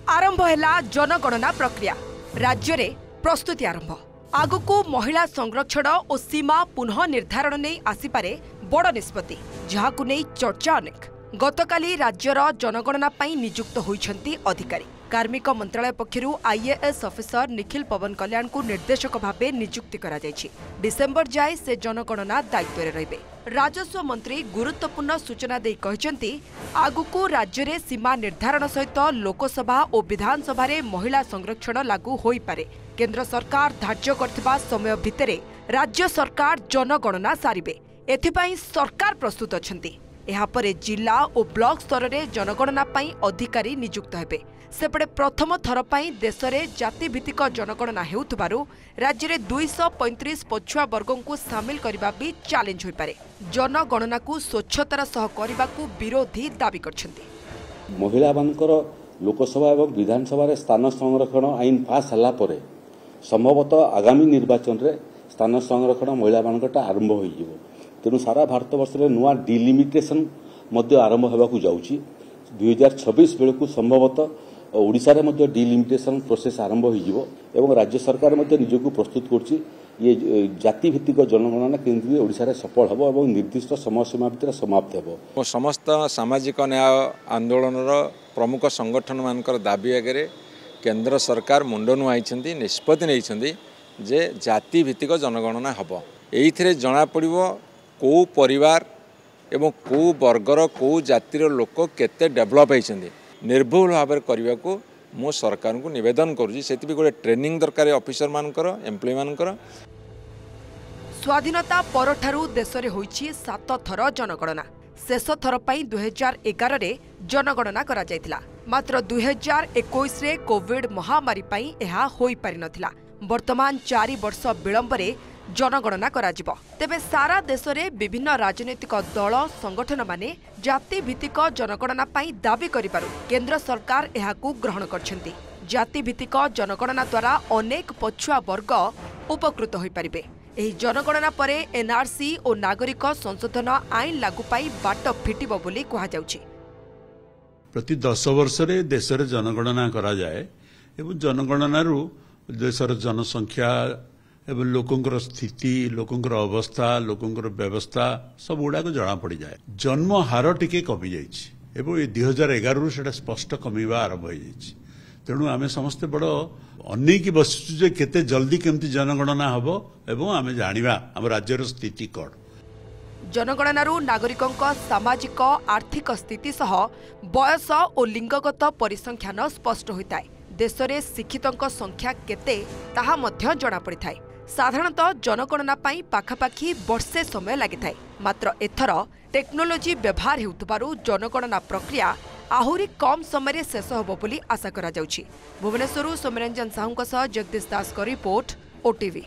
आरंभ है जनगणना प्रक्रिया राज्य रे प्रस्तुति आरंभ आगुक महिला संरक्षण और सीमा पुनः निर्धारण नहीं आसीपारे बड़ निष्पत्ति जहाकु नहीं चर्चा अनेक गतकाली राज्यर जनगणना नियुक्त होइछंती अधिकारी कार्मिक मंत्रालय पक्षरु आईएएस ऑफिसर निखिल पवन कल्याण को निर्देशक भावे नियुक्ति करा जायछि। डिसेम्बर जाए से जनगणना दायित्व रे रहिबे। राजस्व मंत्री गुरुत्वपूर्ण सूचना दे कहिसेंती आगुकू राज्य रे सीमा निर्धारण सहित लोकसभा और विधानसभा रे महिला संरक्षण लागू होई पारे। केंद्र सरकार धार्य करथिबा समय भितरे राज्य सरकार जनगणना सारिबे। एथिपाई सरकार प्रस्तुत अछंती। एहापरे जिला और ब्लॉक स्तर रे जनगणना पाई अधिकारी नियुक्त हेबे। सेपटे प्रथम थर पाई देश में जातिभित्तिक जनगणना हेउथबारु राज्य में 235 पछुआ वर्गों को सामिल करबा भी चैलेंज होई पारे। जनगणना को स्वच्छतार सह करबा को विरोधी दाबी करछंती। महिला मानकर लोकसभा और विधानसभा रे स्थान संरक्षण आईन पास हला परे संभवतः आगामी निर्वाचन रे स्थान संरक्षण महिला मानकटा आरंभ होई जिवो। तेणु सारा भारत वर्ष रे नुआ डिलिमिटेशन मध्य आरंभ होबाकू जाउची। 2026 बेलू संभवतः ओडिशा रे मध्य डिलिमिटेशन प्रोसेस आरंभ होइजिवो एवं राज्य सरकार मध्य निजको प्रस्तुत करछि ये जाति भित्तिक जनगणना केंद्र ओडिशा रे सफल हबो एवं निर्दिष्ट समय सीमा भितर समाप्त हबो। समस्त सामाजिक न्याय आंदोलन प्रमुख संगठन मानकर दाबी आगे केंद्र सरकार मुंड नुआइछंती निष्पत्ति नैछंती जे जाति भित्तिक जनगणना हबो। एइथिरे जणा पड़िबो को परिवार एवं को वर्गर को जातिर लोक केते डेभलप होइछंती निर्भुल भाव करने को मो सरकार को निवेदन करुँची। से गोटे ट्रेनिंग दरकार ऑफिसर मानकर एम्प्लॉय मानकर। स्वाधीनता परठारु देश रे होइछि 7 थर जनगणना। शेष थर पई 2011 रे जनगणना करा जायतिला। मात्र 2021 रे कोविड महामारी पई एहा होई पारि नथिला। वर्तमान 4 वर्ष विलंब रे जनगणना करा जिवो। तेबे सारा देश रे विभिन्न राजनीतिक दल संगठन माने जाति भित्तिक जनगणना पाई दाबी करिबारु केंद्र सरकार एहाकू ग्रहण करछंती। जाति भित्तिक जनगणना द्वारा अनेक पछुआ वर्ग उपकृत होई परिबे। एही जनगणना परे एनआरसी और नागरिक संशोधन आईन लागू पाई बाट फिटिबो बोली कहा जाउछि। प्रति 10 वर्ष रे देश रे जनगणना करा जाए एवं जनगणना रु देशर जनसंख्या एवं लोकंकर स्थिति लोकंकर अवस्था लोकंकर व्यवस्था सब गुड़ाक जना पड़ जाए। जन्म हार टिके कमी जाइए एवं 2011 रु सेटा स्पष्ट कमीवा आरंभ हो जाइए। तेणु आम समस्ते बड़ अनेक बसुचु जे केते जल्दी केमती जनगणना हबो एवं आम जानिबा आम राज्यर स्थिति कौन। जनगणनारू नागरिकों सामाजिक आर्थिक स्थिति सह बयस और लिंगगत परिसंख्यान स्पष्ट होता है। देश में शिक्षितों संख्या केते ताहा मध्य जना पड़ी थाए। साधारणतः जनगणना पाई पाखापाखि वर्षे समय लगी थाए। मात्र एथर टेक्नोलोजी व्यवहार हेउतबारु जनगणना प्रक्रिया आहुरी कम समय शेष होबो बोली आशा करा जाउछि। भुवनेश्वरु सोमरंजन साहू जगदीश दास का रिपोर्ट ओटीवी।